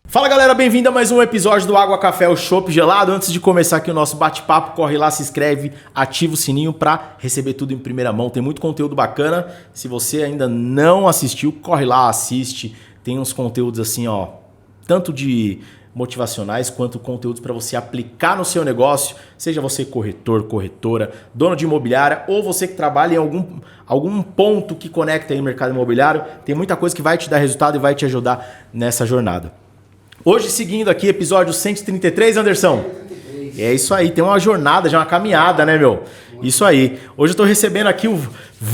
Fala galera, bem-vindo a mais um episódio do Água Café, o Chopp Gelado. Antes de começar aqui o nosso bate-papo, corre lá, se inscreve, ativa o sininho para receber tudo em primeira mão. Tem muito conteúdo bacana. Se você ainda não assistiu, corre lá, assiste. Tem uns conteúdos assim, ó, tanto de motivacionais quanto conteúdos para você aplicar no seu negócio, seja você corretor, corretora, dono de imobiliária ou você que trabalha em algum ponto que conecta aí no mercado imobiliário. Tem muita coisa que vai te dar resultado e vai te ajudar nessa jornada. Hoje, seguindo aqui, episódio 133, Anderson. 133. É isso aí, tem uma jornada, já uma caminhada, né, meu? Isso aí. Hoje eu tô recebendo aqui o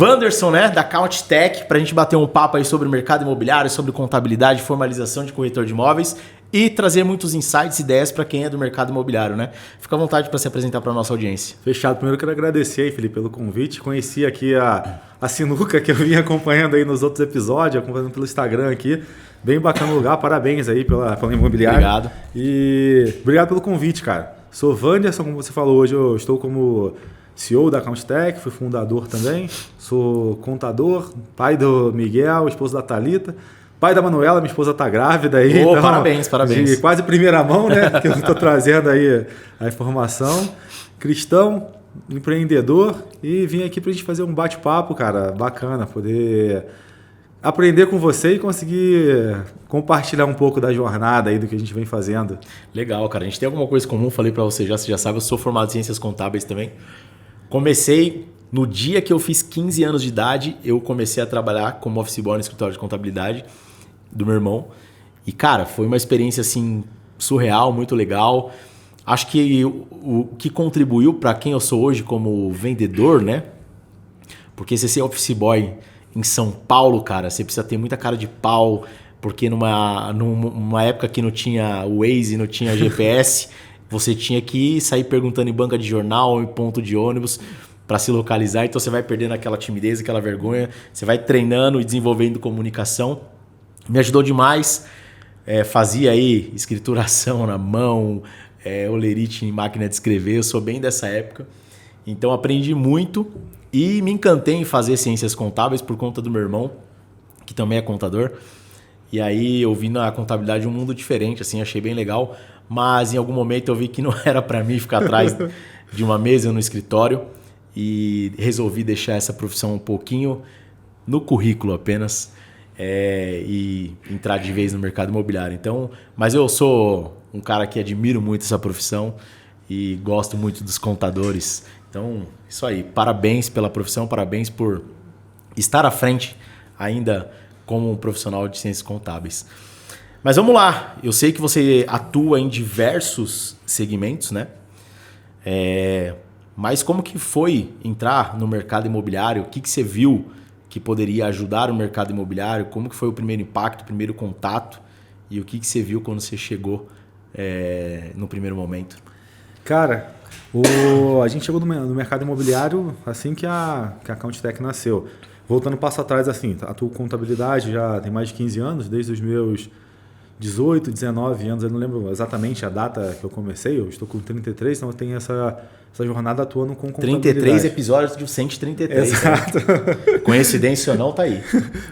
Wanderson, né, da Count Tech, pra gente bater um papo aí sobre o mercado imobiliário, sobre contabilidade, formalização de corretor de imóveis e trazer muitos insights e ideias para quem é do mercado imobiliário, né? Fica à vontade para se apresentar para nossa audiência. Fechado. Primeiro eu quero agradecer aí, Felipe, pelo convite. Conheci aqui a sinuca que eu vim acompanhando aí nos outros episódios, acompanhando pelo Instagram aqui. Bem bacana o lugar, parabéns aí pela imobiliária. Obrigado. E obrigado pelo convite, cara. Sou Wanderson, como você falou, hoje eu estou como CEO da Count Tech, fui fundador também. Sou contador, pai do Miguel, esposo da Thalita. Pai da Manuela, minha esposa está grávida aí. Oh, então, parabéns. De quase primeira mão, né? Que eu estou trazendo aí a informação. Cristão, empreendedor e vim aqui para a gente fazer um bate-papo, cara, bacana, poder aprender com você e conseguir compartilhar um pouco da jornada aí do que a gente vem fazendo. Legal, cara. A gente tem alguma coisa comum, falei para você já sabe, eu sou formado em Ciências Contábeis também. Comecei... No dia que eu fiz 15 anos de idade, eu comecei a trabalhar como office boy no escritório de contabilidade do meu irmão. E, cara, foi uma experiência, assim, surreal, muito legal. Acho que o que contribuiu para quem eu sou hoje como vendedor, né? Porque você ser office boy em São Paulo, cara, você precisa ter muita cara de pau, porque numa época que não tinha Waze, não tinha GPS, você tinha que sair perguntando em banca de jornal, em ponto de ônibus, para se localizar, então você vai perdendo aquela timidez, aquela vergonha, você vai treinando e desenvolvendo comunicação. Me ajudou demais, fazia aí escrituração na mão, olerite em máquina de escrever, eu sou bem dessa época, então aprendi muito e me encantei em fazer ciências contábeis por conta do meu irmão, que também é contador, e aí eu vi na contabilidade um mundo diferente, assim, achei bem legal, mas em algum momento eu vi que não era para mim ficar atrás de uma mesa no escritório, e resolvi deixar essa profissão um pouquinho no currículo apenas e entrar de vez no mercado imobiliário. Então, mas eu sou um cara que admiro muito essa profissão e gosto muito dos contadores. Então, isso aí. Parabéns pela profissão, parabéns por estar à frente ainda como um profissional de ciências contábeis. Mas vamos lá. Eu sei que você atua em diversos segmentos, né? Mas como que foi entrar no mercado imobiliário? O que você viu que poderia ajudar o mercado imobiliário? Como que foi o primeiro impacto, o primeiro contato? E o que você viu quando você chegou no primeiro momento? Cara, a gente chegou no mercado imobiliário assim que a Count Tech nasceu. Voltando um passo atrás, assim, atuo contabilidade já tem mais de 15 anos, desde os meus 18, 19 anos, eu não lembro exatamente a data que eu comecei, eu estou com 33, então eu tenho essa jornada atuando com contabilidade. 33 episódios de 133. Exato. Né? Coincidência ou não, tá aí.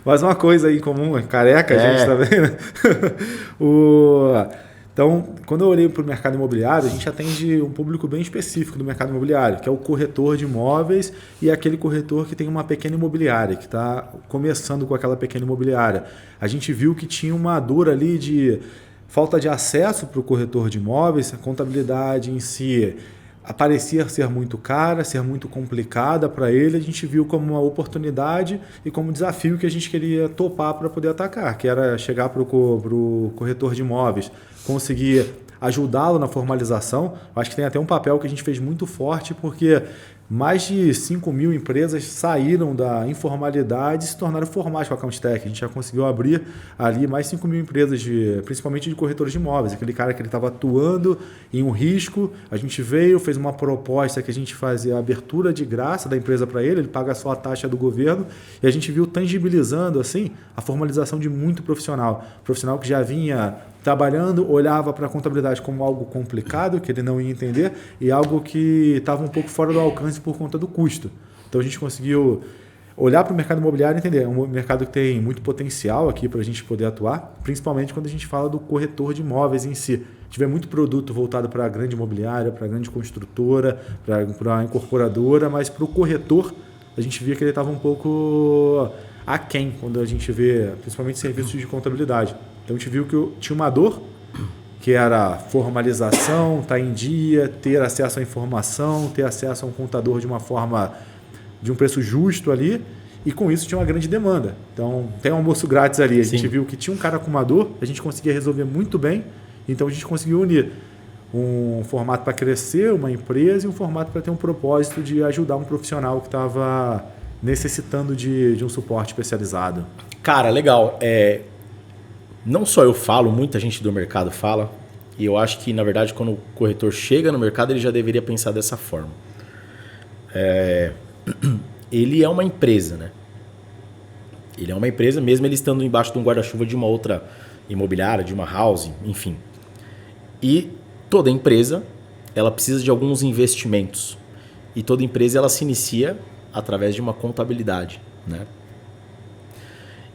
Mas uma coisa aí comum, careca, a gente tá vendo. Então, quando eu olhei para o mercado imobiliário, a gente atende um público bem específico do mercado imobiliário, que é o corretor de imóveis e aquele corretor que tem uma pequena imobiliária, que está começando com aquela pequena imobiliária. A gente viu que tinha uma dor ali de falta de acesso para o corretor de imóveis, a contabilidade em si parecia ser muito cara, ser muito complicada para ele. A gente viu como uma oportunidade e como desafio que a gente queria topar para poder atacar, que era chegar para o corretor de imóveis, conseguir ajudá-lo na formalização. Acho que tem até um papel que a gente fez muito forte, porque mais de 5 mil empresas saíram da informalidade e se tornaram formais com a Count Tech. A gente já conseguiu abrir ali mais 5 mil empresas, principalmente de corretores de imóveis. Aquele cara que ele estava atuando em um risco, a gente veio, fez uma proposta que a gente fazia a abertura de graça da empresa para ele paga só a taxa do governo, e a gente viu tangibilizando assim a formalização de muito profissional. Profissional que já vinha trabalhando, olhava para a contabilidade como algo complicado, que ele não ia entender, e algo que estava um pouco fora do alcance por conta do custo. Então a gente conseguiu olhar para o mercado imobiliário e entender, é um mercado que tem muito potencial aqui para a gente poder atuar, principalmente quando a gente fala do corretor de imóveis em si. Tiver muito produto voltado para a grande imobiliária, para a grande construtora, para a incorporadora, mas para o corretor a gente via que ele estava um pouco aquém quando a gente vê, principalmente serviços de contabilidade. Então a gente viu que tinha uma dor, que era formalização, estar em dia, ter acesso à informação, ter acesso a um contador de uma forma, de um preço justo ali, e com isso tinha uma grande demanda. Então tem um almoço grátis ali, a gente viu que tinha um cara com uma dor, a gente conseguia resolver muito bem, então a gente conseguiu unir um formato para crescer uma empresa e um formato para ter um propósito de ajudar um profissional que estava necessitando de um suporte especializado. Cara, legal. Não só eu falo, muita gente do mercado fala, e eu acho que, na verdade, quando o corretor chega no mercado, ele já deveria pensar dessa forma. Ele é uma empresa, né? Ele é uma empresa, mesmo ele estando embaixo de um guarda-chuva de uma outra imobiliária, de uma house, enfim. E toda empresa, ela precisa de alguns investimentos. E toda empresa, ela se inicia através de uma contabilidade, né?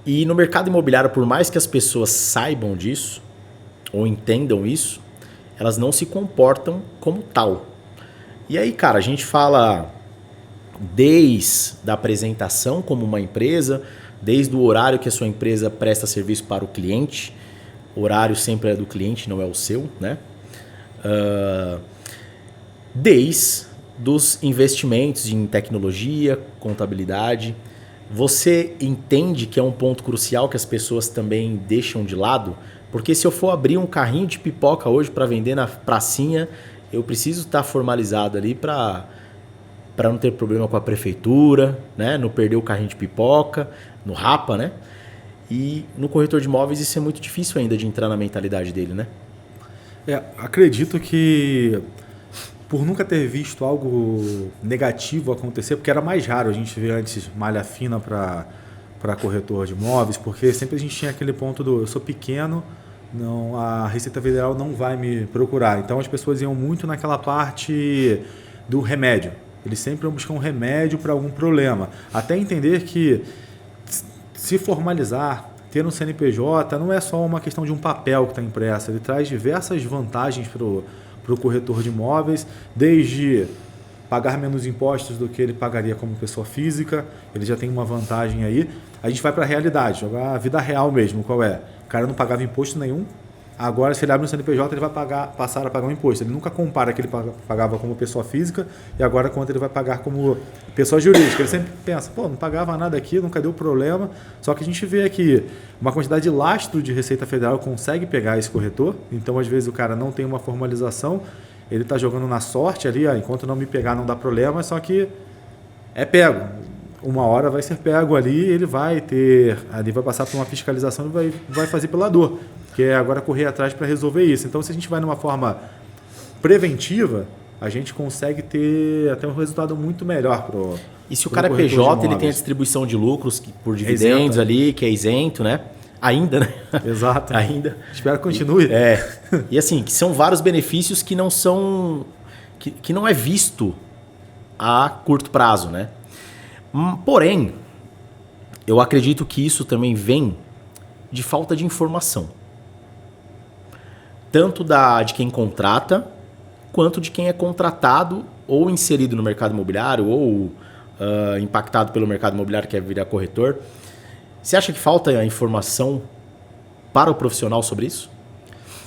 E no mercado imobiliário, por mais que as pessoas saibam disso, ou entendam isso, elas não se comportam como tal. E aí, cara, a gente fala desde a apresentação como uma empresa, desde o horário que a sua empresa presta serviço para o cliente, o horário sempre é do cliente, não é o seu, né? Desde dos investimentos em tecnologia, contabilidade. Você entende que é um ponto crucial que as pessoas também deixam de lado? Porque se eu for abrir um carrinho de pipoca hoje para vender na pracinha, eu preciso estar formalizado ali para não ter problema com a prefeitura, né? Não perder o carrinho de pipoca, no Rapa, né? E no corretor de imóveis isso é muito difícil ainda de entrar na mentalidade dele, né? Acredito que por nunca ter visto algo negativo acontecer, porque era mais raro a gente ver antes malha fina para corretor de imóveis, porque sempre a gente tinha aquele ponto do eu sou pequeno, não, a Receita Federal não vai me procurar. Então as pessoas iam muito naquela parte do remédio. Eles sempre iam buscar um remédio para algum problema. Até entender que se formalizar, ter um CNPJ, não é só uma questão de um papel que está impresso. Ele traz diversas vantagens para o corretor de imóveis, desde pagar menos impostos do que ele pagaria como pessoa física, ele já tem uma vantagem aí. A gente vai para a realidade, jogar a vida real mesmo, qual é? O cara não pagava imposto nenhum, agora se ele abre um CNPJ ele vai passar a pagar um imposto. Ele nunca compara que ele pagava como pessoa física e agora quanto ele vai pagar como pessoa jurídica. Ele sempre pensa, não pagava nada aqui, nunca deu problema. Só que a gente vê aqui uma quantidade de lastro de Receita Federal consegue pegar esse corretor, então às vezes o cara não tem uma formalização, ele está jogando na sorte ali, enquanto não me pegar não dá problema, só que é pego. Uma hora vai ser pego ali, ele vai passar por uma fiscalização e vai fazer pela dor, que é agora correr atrás para resolver isso. Então, se a gente vai numa forma preventiva, a gente consegue ter até um resultado muito melhor pro. E se o cara é PJ, ele tem a distribuição de lucros por dividendos ali, que é isento, né? Ainda, né? Exato. Ainda. Espero que continue. E assim, que são vários benefícios que não são. Que não é visto a curto prazo, né? Porém, eu acredito que isso também vem de falta de informação. Tanto de quem contrata, quanto de quem é contratado ou inserido no mercado imobiliário ou impactado pelo mercado imobiliário, que é virar corretor. Você acha que falta informação para o profissional sobre isso?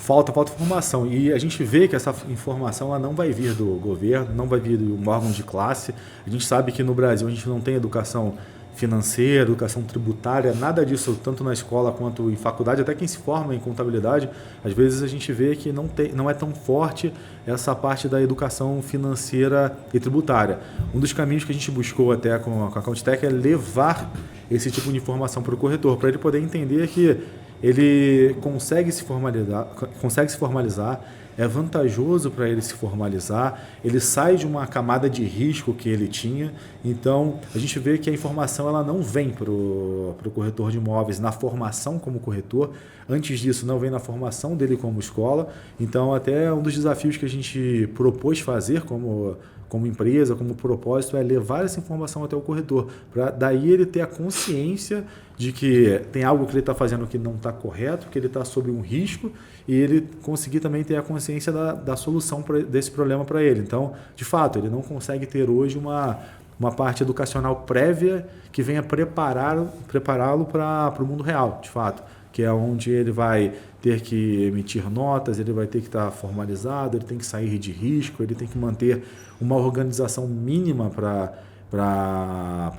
Falta informação. E a gente vê que essa informação ela não vai vir do governo, não vai vir de um órgão de classe. A gente sabe que no Brasil a gente não tem educação financeira, educação tributária, nada disso, tanto na escola quanto em faculdade. Até quem se forma em contabilidade, às vezes a gente vê que não é tão forte essa parte da educação financeira e tributária. Um dos caminhos que a gente buscou até com a AccountTech é levar esse tipo de informação para o corretor, para ele poder entender que ele consegue se formalizar, é vantajoso para ele se formalizar, ele sai de uma camada de risco que ele tinha. Então, a gente vê que a informação ela não vem para o corretor de imóveis na formação como corretor, antes disso não vem na formação dele como escola. Então, até um dos desafios que a gente propôs fazer como empresa, como propósito, é levar essa informação até o corretor, para daí ele ter a consciência de que tem algo que ele está fazendo que não está correto, que ele está sob um risco, e ele conseguir também ter a consciência da solução desse problema para ele. Então, de fato, ele não consegue ter hoje uma parte educacional prévia que venha prepará-lo para o mundo real, de fato, que é onde ele vai ter que emitir notas, ele vai ter que estar formalizado, ele tem que sair de risco, ele tem que manter uma organização mínima para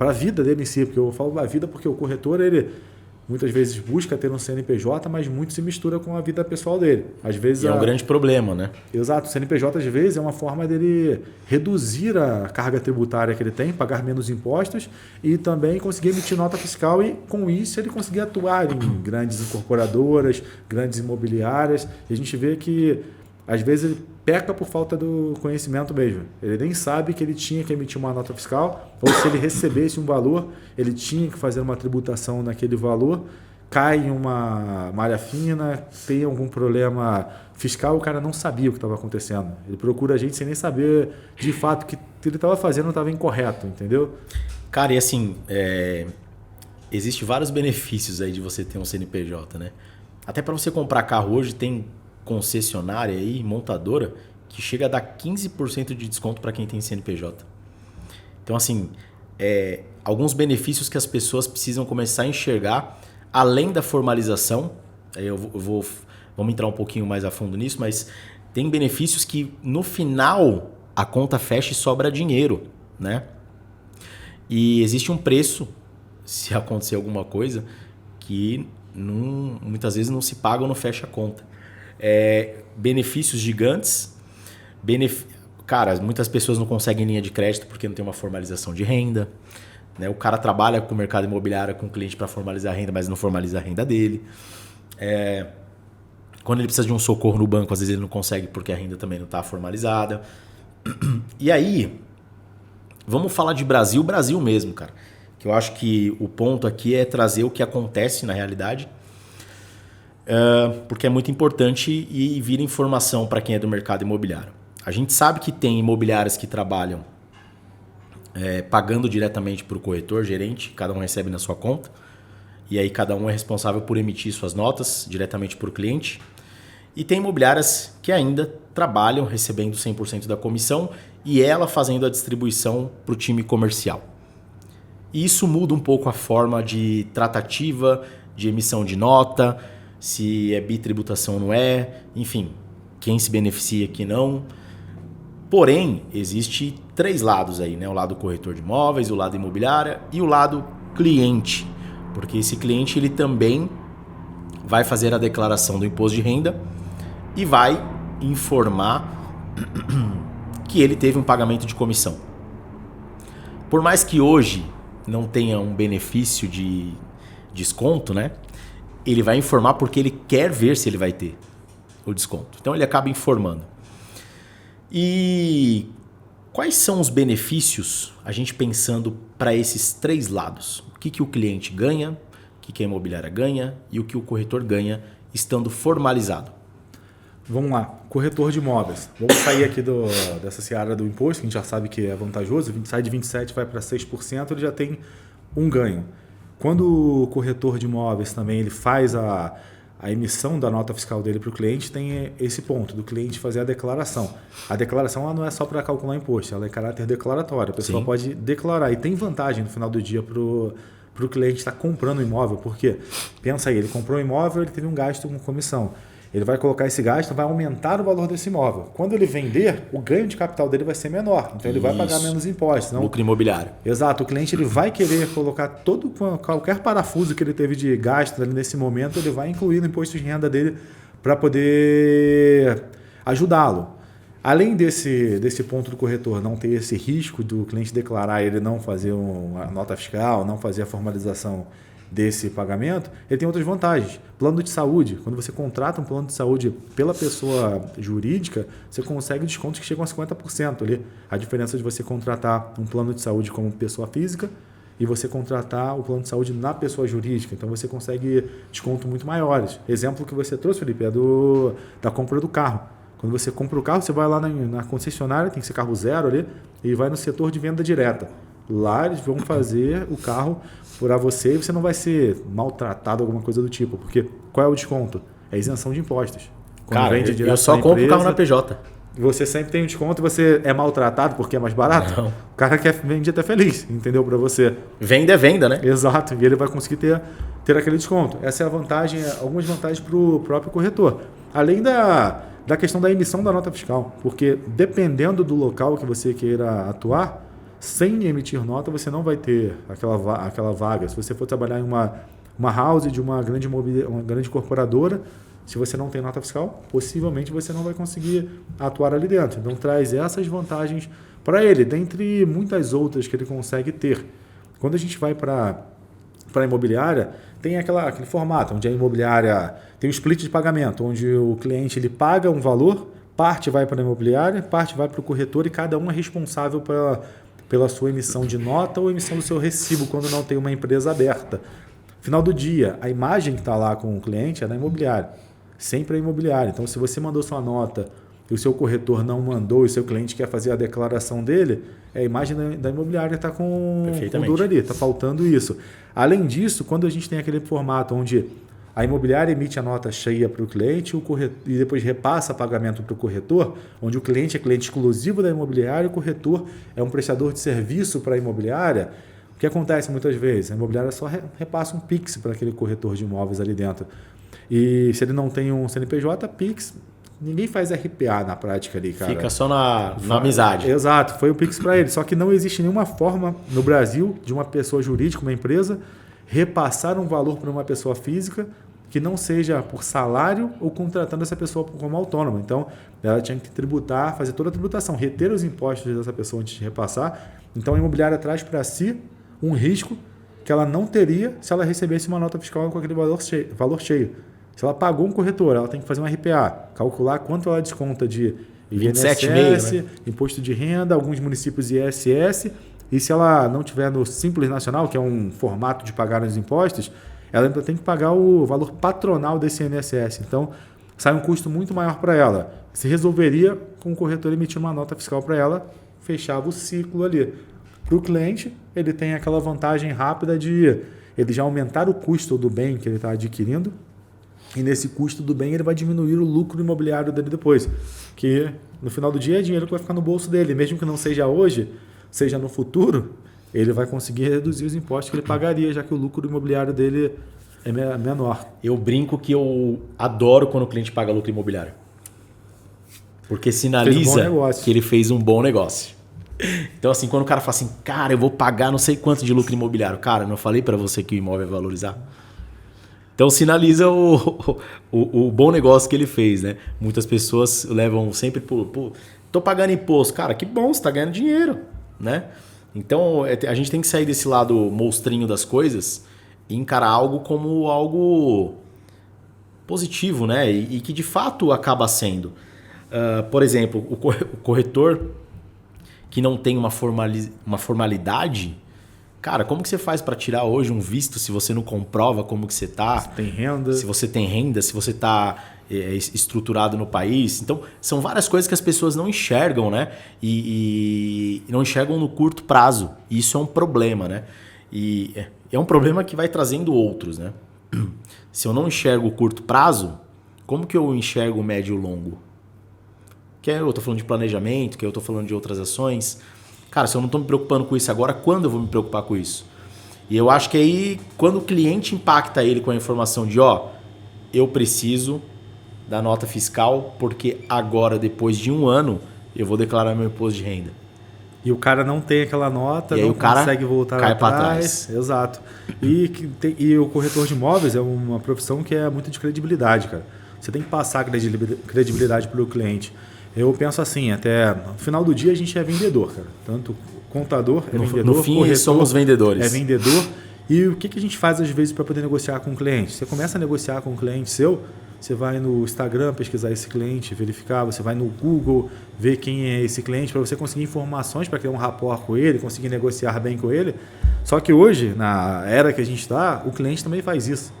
a vida dele em si, porque eu falo da vida porque o corretor, ele muitas vezes busca ter um CNPJ, mas muito se mistura com a vida pessoal dele. Às vezes é um grande problema, né? Exato, o CNPJ às vezes é uma forma dele reduzir a carga tributária que ele tem, pagar menos impostos e também conseguir emitir nota fiscal e com isso ele conseguir atuar em grandes incorporadoras, grandes imobiliárias. E a gente vê que às vezes ele peca por falta do conhecimento mesmo. Ele nem sabe que ele tinha que emitir uma nota fiscal, ou se ele recebesse um valor, ele tinha que fazer uma tributação naquele valor, cai em uma malha fina, tem algum problema fiscal, o cara não sabia o que estava acontecendo. Ele procura a gente sem nem saber de fato que ele estava fazendo estava incorreto, entendeu? Cara, e assim, existe vários benefícios aí de você ter um CNPJ, né? Até para você comprar carro hoje tem concessionária aí, montadora, que chega a dar 15% de desconto para quem tem CNPJ. Então, assim, alguns benefícios que as pessoas precisam começar a enxergar, além da formalização, aí vamos entrar um pouquinho mais a fundo nisso, mas tem benefícios que no final a conta fecha e sobra dinheiro, né? E existe um preço, se acontecer alguma coisa, que muitas vezes não se paga ou não fecha a conta. Benefícios gigantes. Cara, muitas pessoas não conseguem linha de crédito porque não tem uma formalização de renda, né? O cara trabalha com o mercado imobiliário com o cliente para formalizar a renda, mas não formaliza a renda dele. Quando ele precisa de um socorro no banco, às vezes ele não consegue porque a renda também não está formalizada. E aí, vamos falar de Brasil mesmo, cara. Que eu acho que o ponto aqui é trazer o que acontece na realidade, porque é muito importante e vira informação para quem é do mercado imobiliário. A gente sabe que tem imobiliárias que trabalham pagando diretamente para o corretor, gerente, cada um recebe na sua conta, e aí cada um é responsável por emitir suas notas diretamente para o cliente. E tem imobiliárias que ainda trabalham recebendo 100% da comissão e ela fazendo a distribuição para o time comercial. E isso muda um pouco a forma de tratativa, de emissão de nota, se é bitributação ou não é, enfim, quem se beneficia aqui não. Porém, existe 3 lados aí, né? O lado corretor de imóveis, o lado imobiliária e o lado cliente. Porque esse cliente ele também vai fazer a declaração do imposto de renda e vai informar que ele teve um pagamento de comissão. Por mais que hoje não tenha um benefício de desconto, né? Ele vai informar porque ele quer ver se ele vai ter o desconto. Então ele acaba informando. E quais são os benefícios, a gente pensando para esses 3 lados? O que o cliente ganha, o que a imobiliária ganha e o que o corretor ganha estando formalizado? Vamos lá, corretor de imóveis. Vamos sair aqui dessa seara do imposto, que a gente já sabe que é vantajoso. Sai de 27% vai para 6%, ele já tem um ganho. Quando o corretor de imóveis também ele faz a emissão da nota fiscal dele para o cliente, tem esse ponto do cliente fazer a declaração. A declaração ela não é só para calcular imposto, ela é caráter declaratório. A pessoa pode declarar e tem vantagem no final do dia para o cliente estar comprando o imóvel, porque pensa aí, ele comprou um imóvel, ele teve um gasto com comissão. Ele vai colocar esse gasto, vai aumentar o valor desse imóvel. Quando ele vender, o ganho de capital dele vai ser menor. Então ele vai pagar menos impostos. Não... Lucro imobiliário. Exato. O cliente ele vai querer colocar qualquer parafuso que ele teve de gasto ali nesse momento, ele vai incluir no imposto de renda dele para poder ajudá-lo. Além desse ponto do corretor não ter esse risco do cliente declarar ele não fazer uma nota fiscal, não fazer a formalização desse pagamento, ele tem outras vantagens. Plano de saúde. Quando você contrata um plano de saúde pela pessoa jurídica, você consegue descontos que chegam a 50% ali. A diferença de você contratar um plano de saúde como pessoa física e você contratar o plano de saúde na pessoa jurídica. Então, você consegue descontos muito maiores. Exemplo que você trouxe, Felipe, é da compra do carro. Quando você compra o carro, você vai lá na concessionária, tem que ser carro zero ali, e vai no setor de venda direta. Lá eles vão fazer o carro para você e você não vai ser maltratado, alguma coisa do tipo. Porque qual é o desconto? É isenção de impostos. Quando cara, eu só compro o carro na PJ. Você sempre tem um desconto e você é maltratado porque é mais barato. Não. O cara vende até feliz, entendeu? Para você. Venda é venda, né? Exato. E ele vai conseguir ter aquele desconto. Essa é a vantagem, algumas vantagens para o próprio corretor. Além da questão da emissão da nota fiscal. Porque dependendo do local que você queira atuar, sem emitir nota, você não vai ter aquela vaga. Se você for trabalhar em uma house de uma grande corporadora, se você não tem nota fiscal, possivelmente você não vai conseguir atuar ali dentro. Então, traz essas vantagens para ele, dentre muitas outras que ele consegue ter. Quando a gente vai para a imobiliária, tem aquele formato, onde a imobiliária tem um split de pagamento, onde o cliente ele paga um valor, parte vai para a imobiliária, parte vai para o corretor e cada um é responsável pela sua emissão de nota ou emissão do seu recibo quando não tem uma empresa aberta. Final do dia, a imagem que está lá com o cliente é da imobiliária. Sempre é imobiliária. Então, se você mandou sua nota e o seu corretor não mandou e o seu cliente quer fazer a declaração dele, a imagem da imobiliária está com dor ali, está faltando isso. Além disso, quando a gente tem aquele formato onde a imobiliária emite a nota cheia para o cliente e depois repassa pagamento para o corretor, onde o cliente é cliente exclusivo da imobiliária e o corretor é um prestador de serviço para a imobiliária, o que acontece muitas vezes? A imobiliária só repassa um Pix para aquele corretor de imóveis ali dentro. E se ele não tem um CNPJ, Pix, ninguém faz RPA na prática ali, cara. Fica só na amizade. Exato, foi o Pix para ele. Só que não existe nenhuma forma no Brasil de uma pessoa jurídica, uma empresa, repassar um valor para uma pessoa física que não seja por salário ou contratando essa pessoa como autônoma. Então, ela tinha que tributar, fazer toda a tributação, reter os impostos dessa pessoa antes de repassar. Então, a imobiliária traz para si um risco que ela não teria se ela recebesse uma nota fiscal com aquele valor cheio. Se ela pagou um corretor, ela tem que fazer um RPA, calcular quanto ela desconta de INSS, né? Imposto de renda, alguns municípios ISS, e se ela não tiver no Simples Nacional, que é um formato de pagar os impostos, ela ainda tem que pagar o valor patronal desse INSS. Então, sai um custo muito maior para ela. Se resolveria com o corretor emitir uma nota fiscal para ela, fechava o ciclo ali. Para o cliente, ele tem aquela vantagem rápida de ele já aumentar o custo do bem que ele está adquirindo, e nesse custo do bem ele vai diminuir o lucro imobiliário dele depois, que no final do dia é dinheiro que vai ficar no bolso dele, mesmo que não seja hoje, seja no futuro, ele vai conseguir reduzir os impostos que ele pagaria, já que o lucro imobiliário dele é menor. Eu brinco que eu adoro quando o cliente paga lucro imobiliário, porque sinaliza que ele fez um bom negócio. Então, assim, quando o cara fala assim, cara, eu vou pagar não sei quanto de lucro imobiliário. Cara, não falei para você que o imóvel vai valorizar? Então, sinaliza o bom negócio que ele fez, né? Muitas pessoas levam sempre tô pagando imposto. Cara, que bom, você tá ganhando dinheiro, né? Então, a gente tem que sair desse lado monstrinho das coisas e encarar algo como algo positivo, né? E que de fato acaba sendo. Por exemplo, o corretor que não tem uma formalidade, cara, como que você faz para tirar hoje um visto se você não comprova como que você está? Se tem renda. Se você tem renda, se você está estruturado no país. Então, são várias coisas que as pessoas não enxergam, né? E não enxergam no curto prazo. E isso é um problema, né? E é um problema que vai trazendo outros, né? Se eu não enxergo o curto prazo, como que eu enxergo o médio e o longo? Que eu estou falando de planejamento, que eu estou falando de outras ações. Cara, se eu não estou me preocupando com isso agora, quando eu vou me preocupar com isso? E eu acho que aí, quando o cliente impacta ele com a informação de, eu preciso da nota fiscal, porque agora, depois de 1 ano, eu vou declarar meu imposto de renda. E o cara não tem aquela nota, e não o cara consegue voltar cai atrás. Para trás. Exato. E o corretor de imóveis é uma profissão que é muito de credibilidade, cara. Você tem que passar credibilidade para o cliente. Eu penso assim, até no final do dia a gente é vendedor, cara. Tanto contador é vendedor, no fim, corretor somos vendedores. é vendedor. E o que a gente faz às vezes para poder negociar com o cliente? Você começa a negociar com um cliente seu, você vai no Instagram pesquisar esse cliente, verificar, você vai no Google ver quem é esse cliente para você conseguir informações para criar um rapport com ele, conseguir negociar bem com ele. Só que hoje, na era que a gente está, o cliente também faz isso.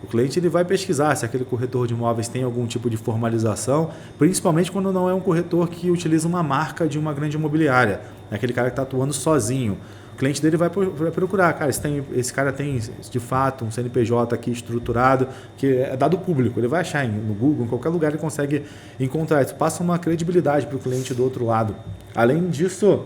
O cliente ele vai pesquisar se aquele corretor de imóveis tem algum tipo de formalização, principalmente quando não é um corretor que utiliza uma marca de uma grande imobiliária, é aquele cara que está atuando sozinho. O cliente dele vai procurar, cara, esse cara tem de fato um CNPJ aqui estruturado, que é dado público, ele vai achar no Google, em qualquer lugar ele consegue encontrar. Isso passa uma credibilidade para o cliente do outro lado. Além disso,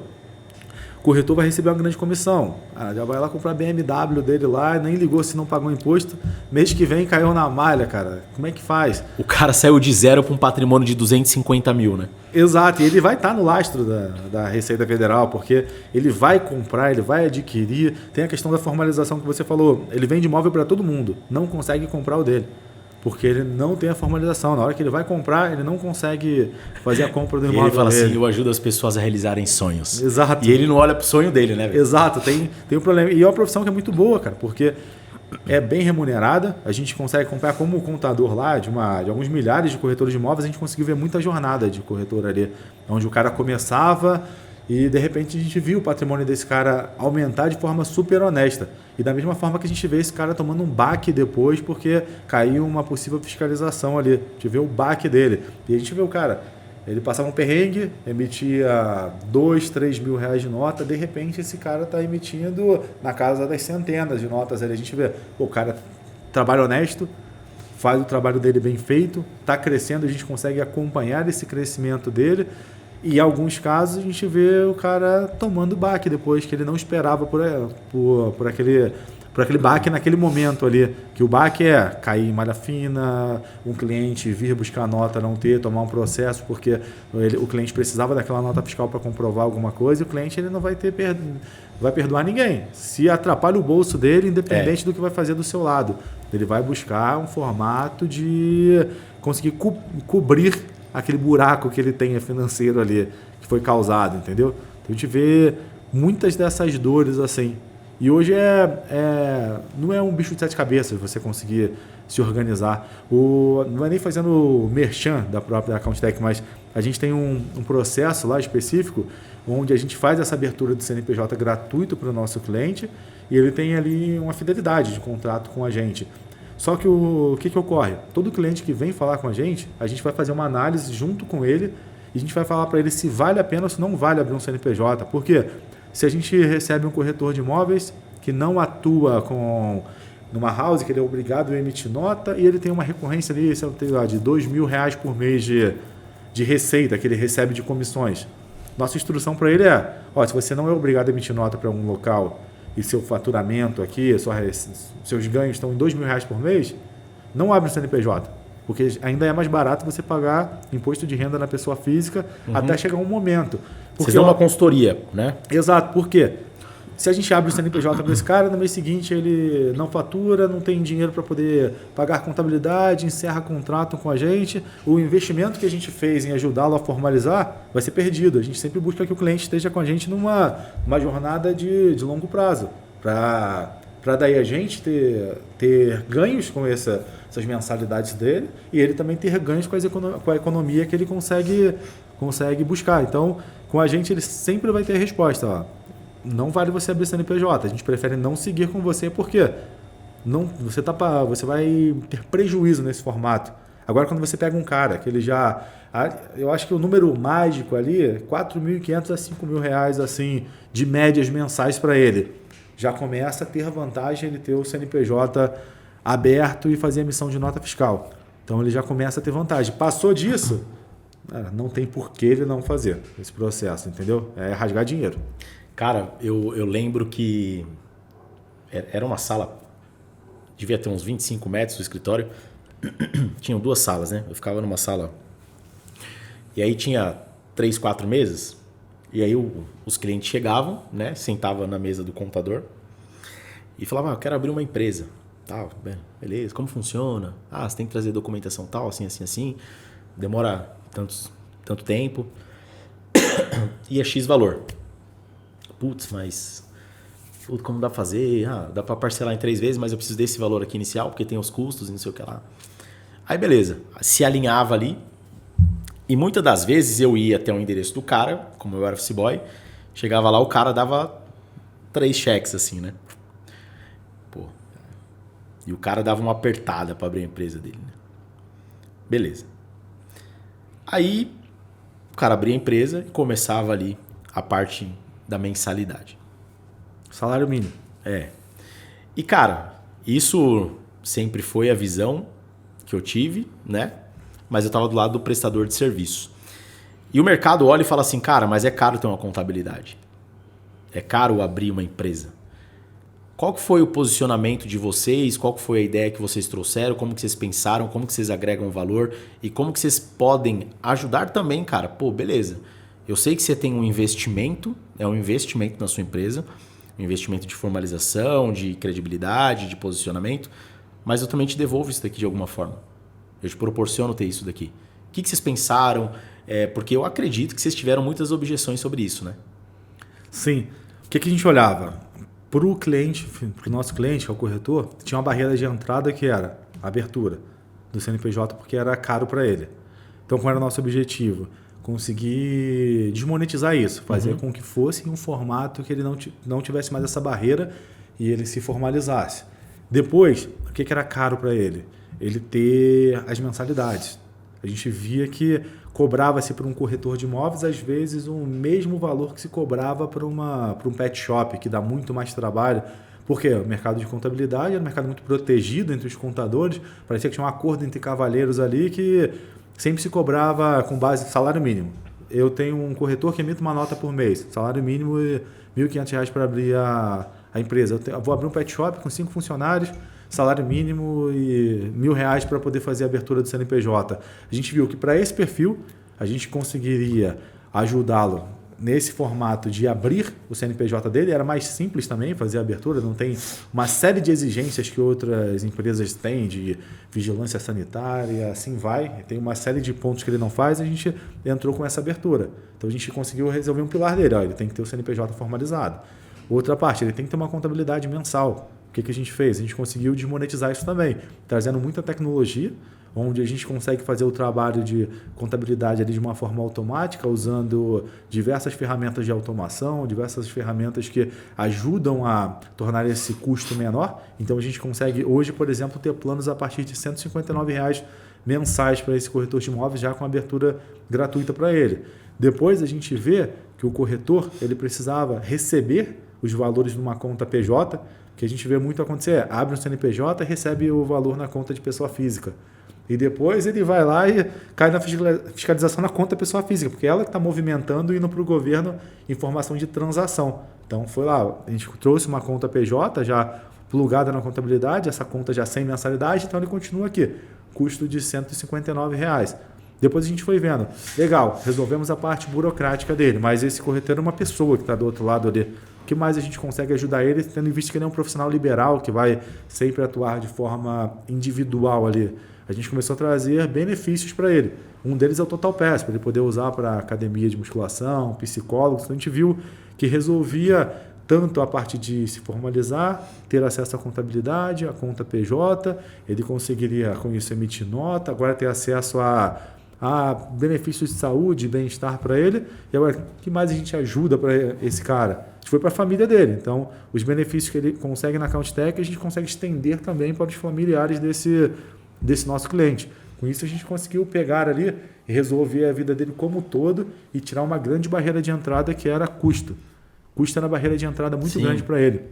o corretor vai receber uma grande comissão. Já vai lá comprar a BMW dele lá, nem ligou se não pagou imposto. Mês que vem caiu na malha, cara. Como é que faz? O cara saiu de zero para um patrimônio de 250 mil, né? Exato, e ele vai estar no lastro da Receita Federal, porque ele vai comprar, ele vai adquirir. Tem a questão da formalização que você falou. Ele vende imóvel para todo mundo, não consegue comprar o dele. Porque ele não tem a formalização. Na hora que ele vai comprar, ele não consegue fazer a compra do imóvel. E ele fala dele. assim, eu ajudo as pessoas a realizarem sonhos. Exato. E ele não olha pro sonho dele, né, velho? Exato, tem um problema. E é uma profissão que é muito boa, cara, porque é bem remunerada. A gente consegue comprar como contador lá de alguns milhares de corretores de imóveis. A gente conseguiu ver muita jornada de corretor ali, onde o cara começava e de repente a gente viu o patrimônio desse cara aumentar de forma super honesta. E da mesma forma que a gente vê esse cara tomando um baque depois porque caiu uma possível fiscalização ali. A gente vê o baque dele. E a gente vê o cara, ele passava um perrengue, emitia 2, 3 mil reais de nota, de repente esse cara está emitindo na casa das centenas de notas ali. A gente vê, o cara trabalha honesto, faz o trabalho dele bem feito, está crescendo, a gente consegue acompanhar esse crescimento dele. E em alguns casos a gente vê o cara tomando baque depois, que ele não esperava por aquele baque naquele momento ali. Que o baque é cair em malha fina, um cliente vir buscar a nota, não ter, tomar um processo, porque o cliente precisava daquela nota fiscal para comprovar alguma coisa, e o cliente ele não vai perdoar ninguém. Se atrapalha o bolso dele, independente do que vai fazer do seu lado. Ele vai buscar um formato de conseguir cobrir aquele buraco que ele tem financeiro ali, que foi causado, entendeu? Então a gente vê muitas dessas dores assim. E hoje não é um bicho de sete cabeças você conseguir se organizar. Não é nem fazendo merchan da própria AccountTech, mas a gente tem um processo lá específico onde a gente faz essa abertura do CNPJ gratuito para o nosso cliente e ele tem ali uma fidelidade de contrato com a gente. Só que o que ocorre? Todo cliente que vem falar com a gente vai fazer uma análise junto com ele e a gente vai falar para ele se vale a pena ou se não vale abrir um CNPJ. Por quê? Se a gente recebe um corretor de imóveis que não atua numa house, que ele é obrigado a emitir nota e ele tem uma recorrência ali, sei lá, de R$2.000 por mês de receita que ele recebe de comissões. Nossa instrução para ele é, se você não é obrigado a emitir nota para um local e seu faturamento aqui, seus ganhos estão em R$2.000 por mês, não abre um CNPJ, porque ainda é mais barato você pagar imposto de renda na pessoa física até chegar um momento. Vocês dão uma consultoria, né? Exato, por quê? Se a gente abre o CNPJ para esse cara, no mês seguinte ele não fatura, não tem dinheiro para poder pagar contabilidade, encerra contrato com a gente, o investimento que a gente fez em ajudá-lo a formalizar vai ser perdido. A gente sempre busca que o cliente esteja com a gente numa jornada de longo prazo, para daí a gente ter ganhos com essas mensalidades dele e ele também ter ganhos com a economia que ele consegue buscar. Então, com a gente ele sempre vai ter a resposta, não vale você abrir CNPJ, a gente prefere não seguir com você porque você vai ter prejuízo nesse formato. Agora, quando você pega um cara que ele eu acho que o número mágico ali é R$4.500 a R$5.000 assim, de médias mensais para ele. Já começa a ter vantagem ele ter o CNPJ aberto e fazer emissão de nota fiscal. Então ele já começa a ter vantagem. Passou disso, não tem por que ele não fazer esse processo, entendeu? É rasgar dinheiro. Cara, eu lembro que era uma sala, devia ter uns 25 metros do escritório, tinham 2 salas, né? Eu ficava numa sala e aí tinha 3, 4 mesas e aí os clientes chegavam, né? Sentavam na mesa do contador e falavam, eu quero abrir uma empresa, tal, beleza, como funciona? Você tem que trazer documentação tal, assim, assim, assim, demora tanto tempo e é X valor. Putz, mas Puta, como dá pra fazer? Dá pra parcelar em 3 vezes, mas eu preciso desse valor aqui inicial, porque tem os custos e não sei o que lá. Aí beleza, se alinhava ali. E muitas das vezes eu ia até o endereço do cara, como eu era office boy, chegava lá, o cara dava 3 cheques assim, né? Pô. E o cara dava uma apertada pra abrir a empresa dele, né? Beleza. Aí o cara abria a empresa e começava ali a parte da mensalidade. Salário mínimo. E cara, isso sempre foi a visão que eu tive, né? Mas eu estava do lado do prestador de serviço. E o mercado olha e fala assim, cara, mas é caro ter uma contabilidade. É caro abrir uma empresa. Qual que foi o posicionamento de vocês? Qual que foi a ideia que vocês trouxeram? Como que vocês pensaram? Como que vocês agregam valor? E como que vocês podem ajudar também, cara? Pô, beleza. Eu sei que você tem um investimento, é um investimento na sua empresa, um investimento de formalização, de credibilidade, de posicionamento, mas eu também te devolvo isso daqui de alguma forma. Eu te proporciono ter isso daqui. O que vocês pensaram? Porque eu acredito que vocês tiveram muitas objeções sobre isso, né? Sim. O que a gente olhava? Para o cliente, para o nosso cliente, que é o corretor, tinha uma barreira de entrada que era a abertura do CNPJ, porque era caro para ele. Então, qual era o nosso objetivo? Conseguir desmonetizar isso, fazer com que fosse em um formato que ele não tivesse mais essa barreira e ele se formalizasse. Depois, o que era caro para ele? Ele ter as mensalidades. A gente via que cobrava-se para um corretor de imóveis, às vezes, o mesmo valor que se cobrava para um pet shop, que dá muito mais trabalho. Porque o mercado de contabilidade era um mercado muito protegido entre os contadores, parecia que tinha um acordo entre cavalheiros ali que sempre se cobrava com base em salário mínimo. Eu tenho um corretor que emite uma nota por mês, salário mínimo R$ 1.500 para abrir a empresa. Eu vou abrir um pet shop com 5 funcionários, salário mínimo e R$ 1.000 para poder fazer a abertura do CNPJ. A gente viu que para esse perfil a gente conseguiria ajudá-lo nesse formato de abrir o CNPJ dele, era mais simples também fazer a abertura, não tem uma série de exigências que outras empresas têm de vigilância sanitária, assim vai, tem uma série de pontos que ele não faz, a gente entrou com essa abertura. Então a gente conseguiu resolver um pilar dele, ele tem que ter o CNPJ formalizado. Outra parte, ele tem que ter uma contabilidade mensal. O que a gente fez? A gente conseguiu desmonetizar isso também, trazendo muita tecnologia, onde a gente consegue fazer o trabalho de contabilidade ali de uma forma automática, usando diversas ferramentas de automação, diversas ferramentas que ajudam a tornar esse custo menor. Então a gente consegue hoje, por exemplo, ter planos a partir de R$ 159 mensais para esse corretor de imóveis, já com abertura gratuita para ele. Depois a gente vê que o corretor ele precisava receber os valores numa conta PJ, que a gente vê muito acontecer, abre um CNPJ e recebe o valor na conta de pessoa física. E depois ele vai lá e cai na fiscalização na conta da pessoa física, porque ela que está movimentando e indo para o governo informação de transação. Então foi lá, a gente trouxe uma conta PJ já plugada na contabilidade, essa conta já sem mensalidade, então ele continua aqui, custo de R$ 159. Depois a gente foi vendo, legal, resolvemos a parte burocrática dele, mas esse corretor é uma pessoa que está do outro lado ali. O que mais a gente consegue ajudar ele, tendo em vista que ele é um profissional liberal, que vai sempre atuar de forma individual ali. A gente começou a trazer benefícios para ele. Um deles é o Total Pass, para ele poder usar para academia de musculação, psicólogos. Então a gente viu que resolvia tanto a parte de se formalizar, ter acesso à contabilidade, à conta PJ, ele conseguiria com isso emitir nota, agora ter acesso a benefícios de saúde, bem-estar para ele. E agora, o que mais a gente ajuda para esse cara? A gente foi para a família dele. Então, os benefícios que ele consegue na CountTech, a gente consegue estender também para os familiares desse nosso cliente. Com isso, a gente conseguiu pegar ali e resolver a vida dele como um todo e tirar uma grande barreira de entrada que era custo. Custo era uma barreira de entrada muito grande para ele.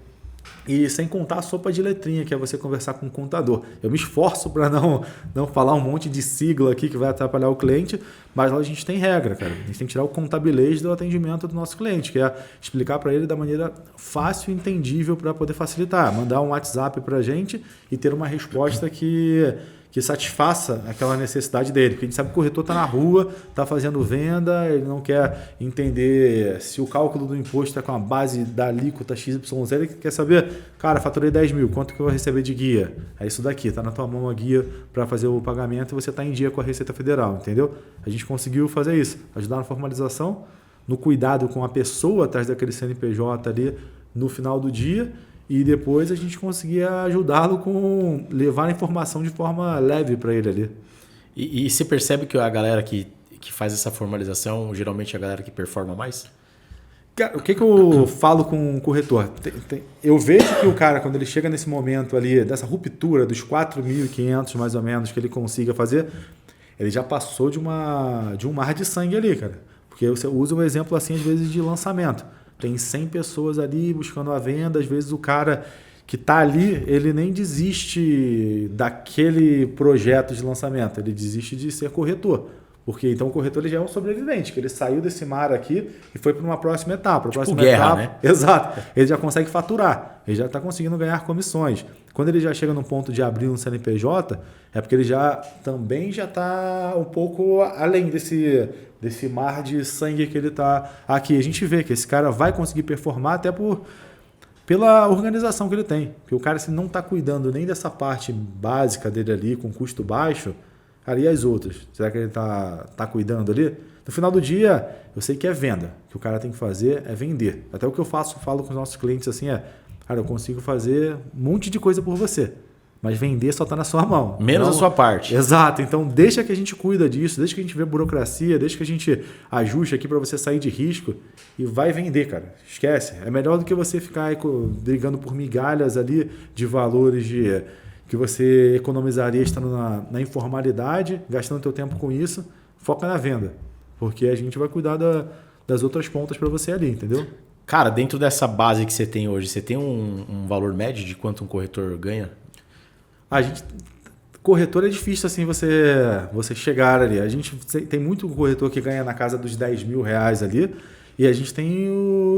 E sem contar a sopa de letrinha, que é você conversar com o contador. Eu me esforço para não falar um monte de sigla aqui que vai atrapalhar o cliente, mas lá a gente tem regra, cara. A gente tem que tirar o contabilês do atendimento do nosso cliente, que é explicar para ele da maneira fácil e entendível para poder facilitar. Mandar um WhatsApp para a gente e ter uma resposta que satisfaça aquela necessidade dele. Porque a gente sabe que o corretor está na rua, está fazendo venda, ele não quer entender se o cálculo do imposto está com a base da alíquota XYZ, ele quer saber, cara, faturei 10 mil, quanto que eu vou receber de guia? É isso daqui, está na tua mão a guia para fazer o pagamento e você está em dia com a Receita Federal, entendeu? A gente conseguiu fazer isso, ajudar na formalização, no cuidado com a pessoa atrás daquele CNPJ ali, no final do dia e depois a gente conseguia ajudá-lo com levar a informação de forma leve para ele ali. E você percebe que a galera que faz essa formalização, geralmente é a galera que performa mais? Cara, o que eu falo com o corretor? Eu vejo que o cara, quando ele chega nesse momento ali, dessa ruptura dos 4.500 mais ou menos que ele consiga fazer, ele já passou de um mar de sangue ali, cara. Porque você usa um exemplo assim, às vezes, de lançamento. Tem 100 pessoas ali buscando a venda, às vezes o cara que está ali, ele nem desiste daquele projeto de lançamento, ele desiste de ser corretor. Porque então o corretor ele já é um sobrevivente, que ele saiu desse mar aqui e foi para uma próxima etapa. A próxima guerra, etapa, né? Exato. Ele já consegue faturar, ele já está conseguindo ganhar comissões. Quando ele já chega no ponto de abrir um CNPJ, é porque ele também já está um pouco além desse mar de sangue que ele está aqui. A gente vê que esse cara vai conseguir performar até pela organização que ele tem. Porque o cara, se não está cuidando nem dessa parte básica dele ali, com custo baixo, cara, e as outras? Será que ele tá cuidando ali? No final do dia, eu sei que é venda. O que o cara tem que fazer é vender. Até o que eu falo com os nossos clientes assim cara, eu consigo fazer um monte de coisa por você, mas vender só está na sua mão. Menos a sua parte. Exato. Então, deixa que a gente cuida disso, deixa que a gente vê burocracia, deixa que a gente ajuste aqui para você sair de risco e vai vender, cara. Esquece. É melhor do que você ficar brigando por migalhas ali de valores que você economizaria estando na informalidade, gastando teu tempo com isso. Foca na venda, porque a gente vai cuidar das outras pontas para você ali, entendeu? Cara, dentro dessa base que você tem hoje, você tem um valor médio de quanto um corretor ganha? Corretor é difícil assim você chegar ali. A gente tem muito corretor que ganha na casa dos 10 mil reais ali, e a gente tem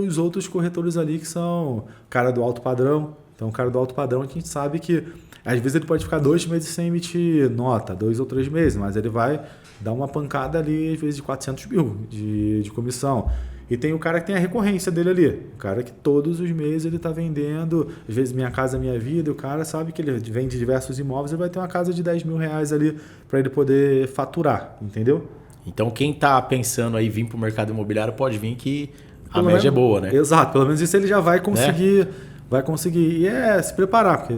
os outros corretores ali que são cara do alto padrão. Então, o cara do alto padrão, a gente sabe que às vezes ele pode ficar 2 meses sem emitir nota, 2 ou 3 meses, mas ele vai dar uma pancada ali, às vezes, de 400 mil de comissão. E tem o cara que tem a recorrência dele ali, o cara que todos os meses ele está vendendo, às vezes Minha Casa Minha Vida, e o cara sabe que ele vende diversos imóveis, ele vai ter uma casa de 10 mil reais ali para ele poder faturar, entendeu? Então, quem está pensando aí vir para o mercado imobiliário pode vir que a média é boa, né? Exato, pelo menos isso ele já vai conseguir, E se preparar, porque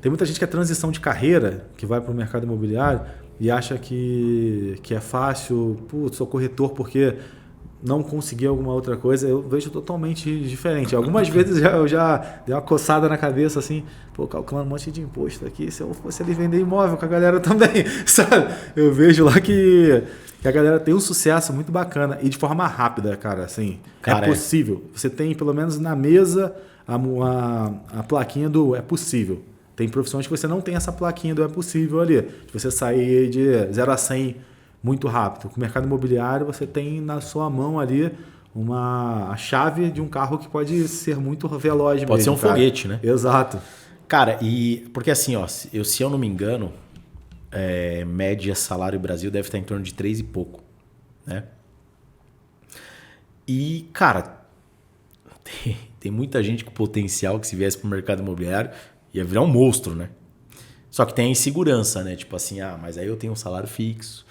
tem muita gente que é transição de carreira, que vai para o mercado imobiliário e acha que é fácil, sou corretor porque não consegui alguma outra coisa. Eu vejo totalmente diferente. Algumas vezes eu já dei uma coçada na cabeça assim, calculando um monte de imposto aqui, se eu fosse ali vender imóvel com a galera também, sabe? Eu vejo lá que a galera tem um sucesso muito bacana e de forma rápida, cara, assim, é possível. Você tem pelo menos na mesa a plaquinha do é possível. Tem profissões que você não tem essa plaquinha do é possível ali, de você sair de 0 a 100 muito rápido. Com o mercado imobiliário, você tem na sua mão ali a chave de um carro que pode ser muito veloz mesmo. Pode ser um foguete, né? Exato. Cara, porque assim, se eu não me engano, média salário Brasil deve estar em torno de 3 e pouco, né? E, cara, tem muita gente com potencial que se viesse para o mercado imobiliário ia virar um monstro, né? Só que tem a insegurança, né? Tipo assim, mas aí eu tenho um salário fixo.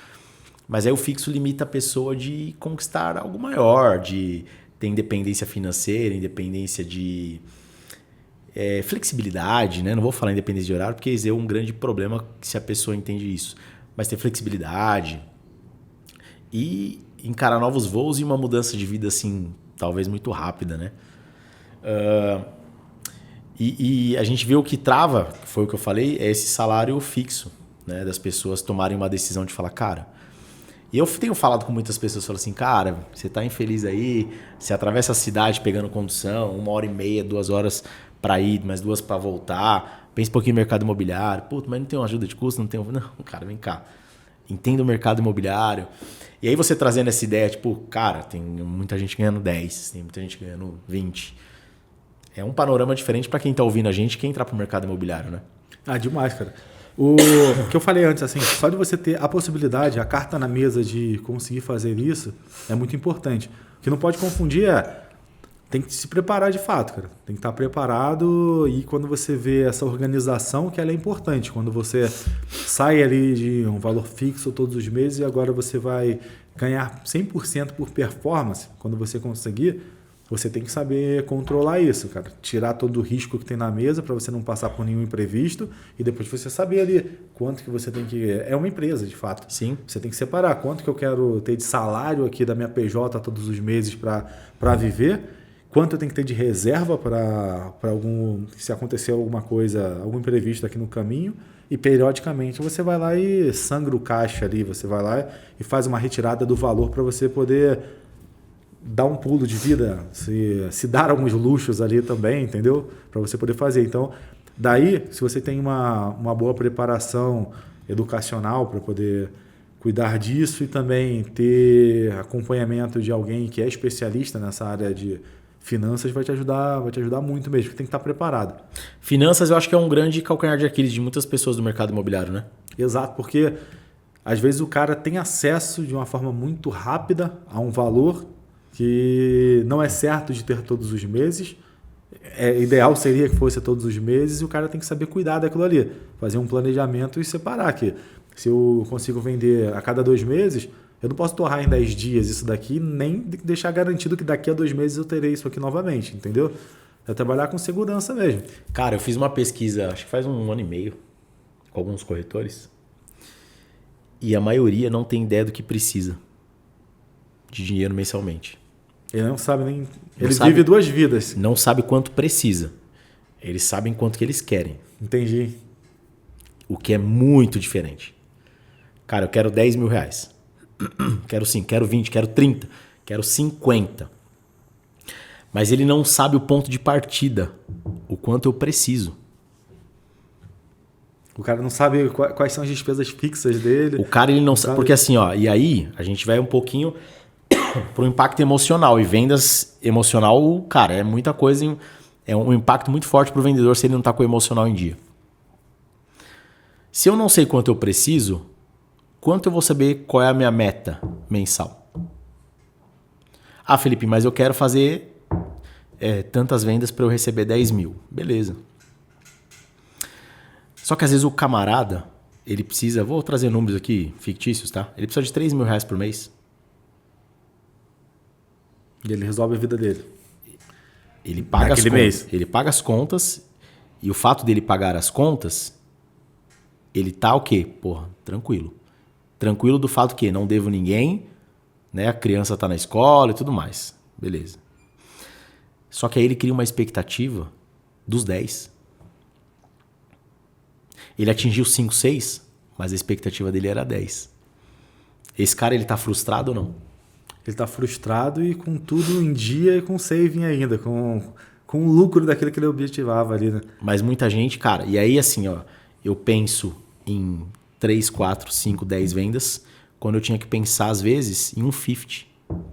Mas aí o fixo limita a pessoa de conquistar algo maior, de ter independência financeira, independência de flexibilidade, né? Não vou falar independência de horário, porque esse é um grande problema se a pessoa entende isso. Mas ter flexibilidade e encarar novos voos e uma mudança de vida, assim, talvez muito rápida, né? E a gente vê o que trava, foi o que eu falei, é esse salário fixo, né? Das pessoas tomarem uma decisão de falar, cara... E eu tenho falado com muitas pessoas, falo assim, cara, você tá infeliz aí, você atravessa a cidade pegando condução, 1h30, 2 horas para ir, mais 2 para voltar, pensa um pouquinho no mercado imobiliário, mas não tem uma ajuda de custo, não tem... Não, cara, vem cá, entenda o mercado imobiliário. E aí você trazendo essa ideia, tipo, cara, tem muita gente ganhando 10, tem muita gente ganhando 20. É um panorama diferente para quem tá ouvindo a gente, quem entrar pro mercado imobiliário, né? Demais, cara. O que eu falei antes, assim, só de você ter a possibilidade, a carta na mesa de conseguir fazer isso, é muito importante. O que não pode confundir tem que se preparar de fato, cara. Tem que estar preparado e quando você vê essa organização, que ela é importante. Quando você sai ali de um valor fixo todos os meses e agora você vai ganhar 100% por performance, quando você conseguir, você tem que saber controlar isso, cara. Tirar todo o risco que tem na mesa para você não passar por nenhum imprevisto e depois você saber ali quanto que você tem que... É uma empresa, de fato. Sim. Você tem que separar quanto que eu quero ter de salário aqui da minha PJ todos os meses para viver, quanto eu tenho que ter de reserva para se acontecer alguma coisa, algum imprevisto aqui no caminho, e periodicamente você vai lá e sangra o caixa ali, você vai lá e faz uma retirada do valor para você poder dar um pulo de vida, se dar alguns luxos ali também, entendeu? Para você poder fazer. Então, daí, se você tem uma boa preparação educacional para poder cuidar disso e também ter acompanhamento de alguém que é especialista nessa área de finanças, vai te ajudar muito mesmo, porque tem que estar preparado. Finanças eu acho que é um grande calcanhar de Aquiles de muitas pessoas do mercado imobiliário, né? Exato, porque às vezes o cara tem acesso de uma forma muito rápida a um valor que não é certo de ter todos os meses. Ideal seria que fosse todos os meses e o cara tem que saber cuidar daquilo ali, fazer um planejamento e separar aqui. Se eu consigo vender a cada 2 meses, eu não posso torrar em 10 dias isso daqui, nem deixar garantido que daqui a 2 meses eu terei isso aqui novamente, entendeu? É trabalhar com segurança mesmo. Cara, eu fiz uma pesquisa, acho que faz 1 ano e meio, com alguns corretores, e a maioria não tem ideia do que precisa de dinheiro mensalmente. Ele não sabe nem... Ele vive 2 vidas. Não sabe quanto precisa. Eles sabem quanto que eles querem. Entendi. O que é muito diferente. Cara, eu quero 10 mil reais. Quero 5, quero 20, quero 30, quero 50. Mas ele não sabe o ponto de partida, o quanto eu preciso. O cara não sabe quais são as despesas fixas dele. O cara ele não sabe, porque assim, ó, e aí a gente vai um pouquinho pro impacto emocional. E vendas emocional, cara, é muita coisa, é um impacto muito forte pro vendedor se ele não tá com o emocional em dia. Se eu não sei quanto eu preciso, quanto eu vou saber qual é a minha meta mensal? Ah, Felipe, mas eu quero fazer tantas vendas para eu receber 10 mil. Beleza. Só que às vezes o camarada, ele precisa... Vou trazer números aqui fictícios, tá? Ele precisa de 3 mil reais por mês. E ele resolve a vida dele. Ele paga Naquele mês. Ele paga as contas. E o fato dele pagar as contas, ele tá o quê? Porra, tranquilo. Tranquilo do fato que não devo ninguém, né? A criança tá na escola e tudo mais. Beleza. Só que aí ele cria uma expectativa dos 10. Ele atingiu 5, 6, mas a expectativa dele era 10. Esse cara, ele tá frustrado ou não? Ele tá frustrado e com tudo em dia e com saving ainda, com o lucro daquilo que ele objetivava ali, né? Mas muita gente, cara, e aí assim, ó, eu penso em 3, 4, 5, 10 vendas, quando eu tinha que pensar, às vezes, em um 50. O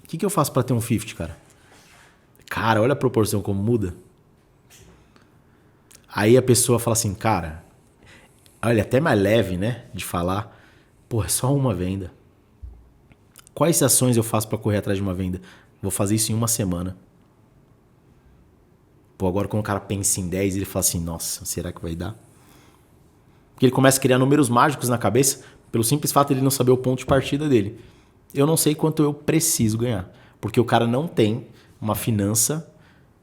que eu faço para ter um 50, cara? Cara, olha a proporção como muda. Aí a pessoa fala assim, cara, olha, até mais leve, né, de falar, pô, é só uma venda. Quais ações eu faço para correr atrás de uma venda? Vou fazer isso em 1 semana. Pô, agora quando o cara pensa em 10, ele fala assim, nossa, será que vai dar? Porque ele começa a criar números mágicos na cabeça, pelo simples fato de ele não saber o ponto de partida dele. Eu não sei quanto eu preciso ganhar, porque o cara não tem uma finança,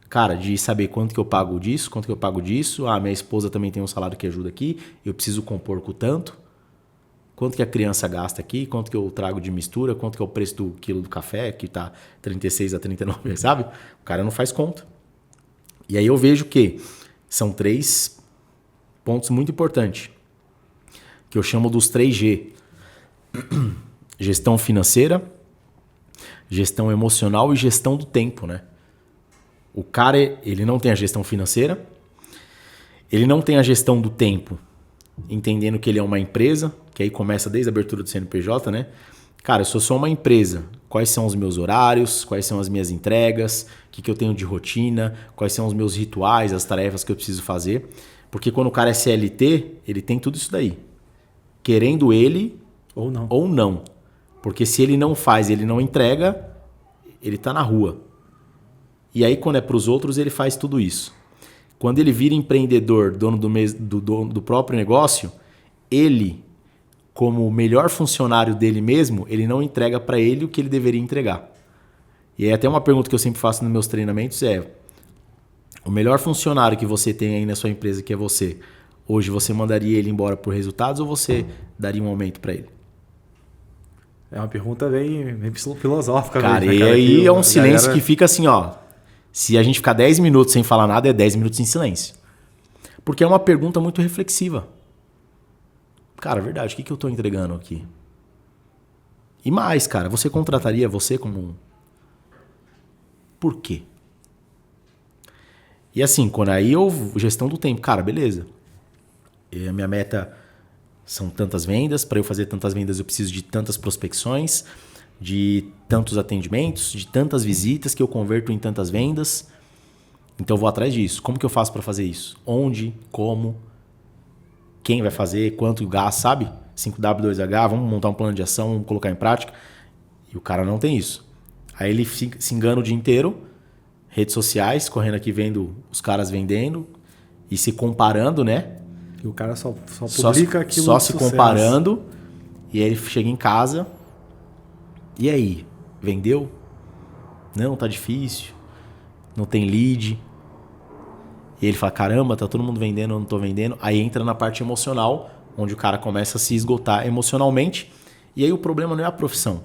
cara, de saber quanto que eu pago disso, quanto que eu pago disso. Ah, minha esposa também tem um salário que ajuda aqui, eu preciso compor com tanto. Quanto que a criança gasta aqui, quanto que eu trago de mistura, quanto que é o preço do quilo do café, que tá 36 a 39, sabe? O cara não faz conta. E aí eu vejo que são 3 pontos muito importantes, que eu chamo dos 3G. Gestão financeira, gestão emocional e gestão do tempo, né? O cara, ele não tem a gestão financeira, ele não tem a gestão do tempo, entendendo que ele é uma empresa, que aí começa desde a abertura do CNPJ, né? Cara, se eu sou uma empresa, quais são os meus horários, quais são as minhas entregas, o que eu tenho de rotina, quais são os meus rituais, as tarefas que eu preciso fazer. Porque quando o cara é CLT, ele tem tudo isso daí. Querendo ele ou não. Porque se ele não faz, ele não entrega, ele tá na rua. E aí quando é para os outros, ele faz tudo isso. Quando ele vira empreendedor, dono do próprio negócio, ele, como o melhor funcionário dele mesmo, ele não entrega para ele o que ele deveria entregar. E aí até uma pergunta que eu sempre faço nos meus treinamentos é: o melhor funcionário que você tem aí na sua empresa, que é você, hoje você mandaria ele embora por resultados ou você daria um aumento para ele? É uma pergunta bem filosófica. Cara, mesmo, né, e aí é um a silêncio galera... que fica assim, ó. Se a gente ficar 10 minutos sem falar nada, é 10 minutos em silêncio. Porque é uma pergunta muito reflexiva. Cara, verdade, o que eu tô entregando aqui? E mais, cara, você contrataria você como um... Por quê? E assim, quando aí eu... Gestão do tempo. Cara, beleza. E a minha meta são tantas vendas. Para eu fazer tantas vendas, eu preciso de tantas prospecções, de tantos atendimentos, de tantas visitas que eu converto em tantas vendas. Então eu vou atrás disso. Como que eu faço para fazer isso? Onde? Como? Quem vai fazer? Quanto gasta? Sabe? 5W2H, vamos montar um plano de ação, vamos colocar em prática. E o cara não tem isso. Aí ele se engana o dia inteiro, redes sociais, correndo aqui vendo os caras vendendo e se comparando, né? E o cara só publica aquilo só de se sucesso. comparando. E aí ele chega em casa. E aí? Vendeu? Não, tá difícil. Não tem lead. E ele fala, caramba, tá todo mundo vendendo, eu não tô vendendo. Aí entra na parte emocional, onde o cara começa a se esgotar emocionalmente. E aí o problema não é a profissão.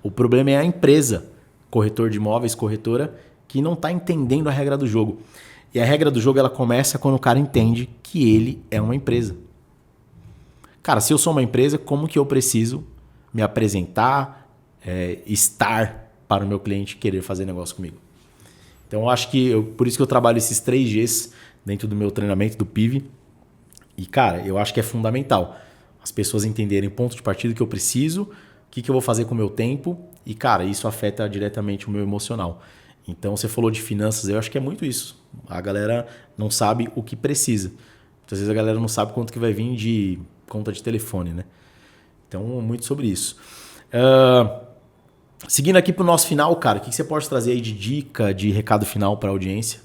O problema é a empresa, corretor de imóveis, corretora, que não tá entendendo a regra do jogo. E a regra do jogo ela começa quando o cara entende que ele é uma empresa. Cara, se eu sou uma empresa, como que eu preciso me apresentar, estar para o meu cliente querer fazer negócio comigo? Então, eu acho que por isso que eu trabalho esses 3 Gs dentro do meu treinamento do PIV. E, cara, eu acho que é fundamental as pessoas entenderem o ponto de partida que eu preciso, o que eu vou fazer com o meu tempo. E, cara, isso afeta diretamente o meu emocional. Então, você falou de finanças, eu acho que é muito isso. A galera não sabe o que precisa. Muitas vezes a galera não sabe quanto que vai vir de conta de telefone, né? Então, muito sobre isso. Seguindo aqui para o nosso final, cara, o que você pode trazer aí de dica, de recado final para a audiência?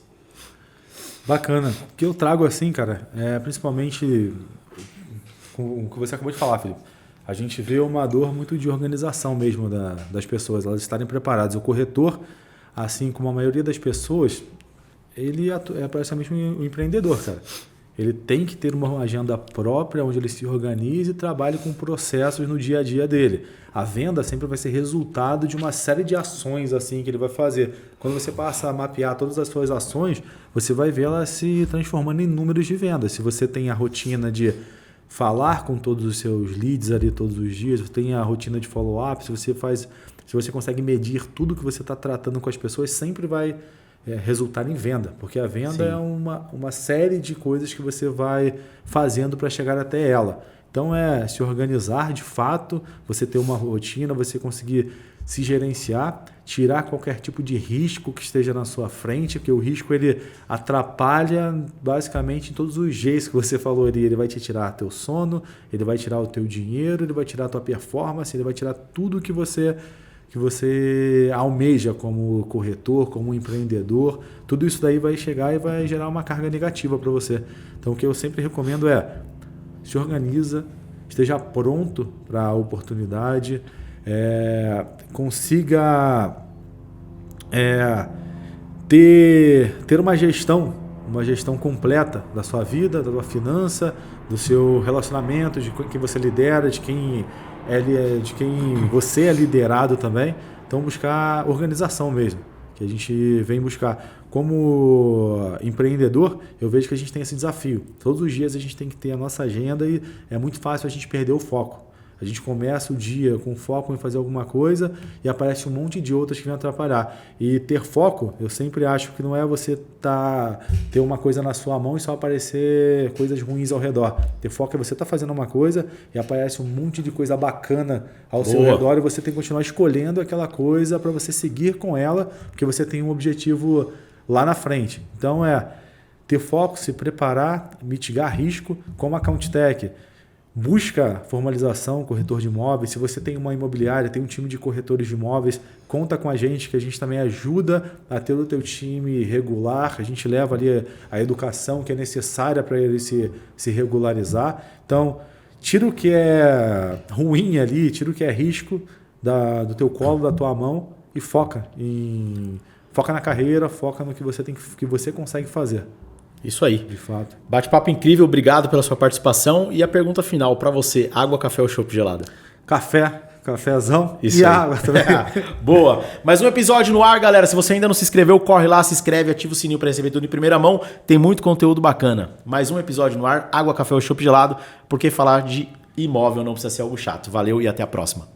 Bacana. O que eu trago assim, cara, é principalmente com o que você acabou de falar, Felipe. A gente vê uma dor muito de organização mesmo das pessoas, elas estarem preparadas. O corretor, assim como a maioria das pessoas, ele é praticamente um empreendedor, cara. Ele tem que ter uma agenda própria, onde ele se organize e trabalhe com processos no dia a dia dele. A venda sempre vai ser resultado de uma série de ações assim que ele vai fazer. Quando você passa a mapear todas as suas ações, você vai ver elas se transformando em números de venda. Se você tem a rotina de falar com todos os seus leads ali todos os dias, você tem a rotina de follow-up, se você consegue medir tudo que você está tratando com as pessoas, sempre vai resultar em venda, porque a venda Sim. é uma série de coisas que você vai fazendo para chegar até ela. Então é se organizar de fato, você ter uma rotina, você conseguir se gerenciar, tirar qualquer tipo de risco que esteja na sua frente, porque o risco ele atrapalha basicamente em todos os jeitos que você falou ali. Ele vai te tirar teu sono, ele vai tirar o teu dinheiro, ele vai tirar a tua performance, ele vai tirar tudo que você almeja como corretor, como empreendedor. Tudo isso daí vai chegar e vai gerar uma carga negativa para você. Então o que eu sempre recomendo é se organiza, esteja pronto para a oportunidade, consiga ter uma gestão completa da sua vida, da sua finança, do seu relacionamento, de quem você lidera, de quem você é liderado também. Então buscar organização mesmo, que a gente vem buscar. Como empreendedor, eu vejo que a gente tem esse desafio. Todos os dias a gente tem que ter a nossa agenda e é muito fácil a gente perder o foco. A gente começa o dia com foco em fazer alguma coisa e aparece um monte de outras que vão atrapalhar. E ter foco, eu sempre acho que não é você ter uma coisa na sua mão e só aparecer coisas ruins ao redor. Ter foco é você estar fazendo uma coisa e aparece um monte de coisa bacana ao seu redor e você tem que continuar escolhendo aquela coisa para você seguir com ela, porque você tem um objetivo lá na frente. Então ter foco, se preparar, mitigar risco, como a CountTech. Busca formalização, corretor de imóveis. Se você tem uma imobiliária, tem um time de corretores de imóveis, conta com a gente, que a gente também ajuda a ter o teu time regular. A gente leva ali a educação que é necessária para ele se regularizar. Então, tira o que é ruim ali, tira o que é risco do teu colo, da tua mão e foca na carreira, foca no que você consegue fazer. Isso aí. De fato. Bate-papo incrível, obrigado pela sua participação. E a pergunta final para você, água, café ou chopp gelada? Cafézão Isso e aí. água também. Boa. Mais um episódio no ar, galera. Se você ainda não se inscreveu, corre lá, se inscreve, ativa o sininho para receber tudo em primeira mão. Tem muito conteúdo bacana. Mais um episódio no ar, água, café ou chopp gelado, porque falar de imóvel não precisa ser algo chato. Valeu e até a próxima.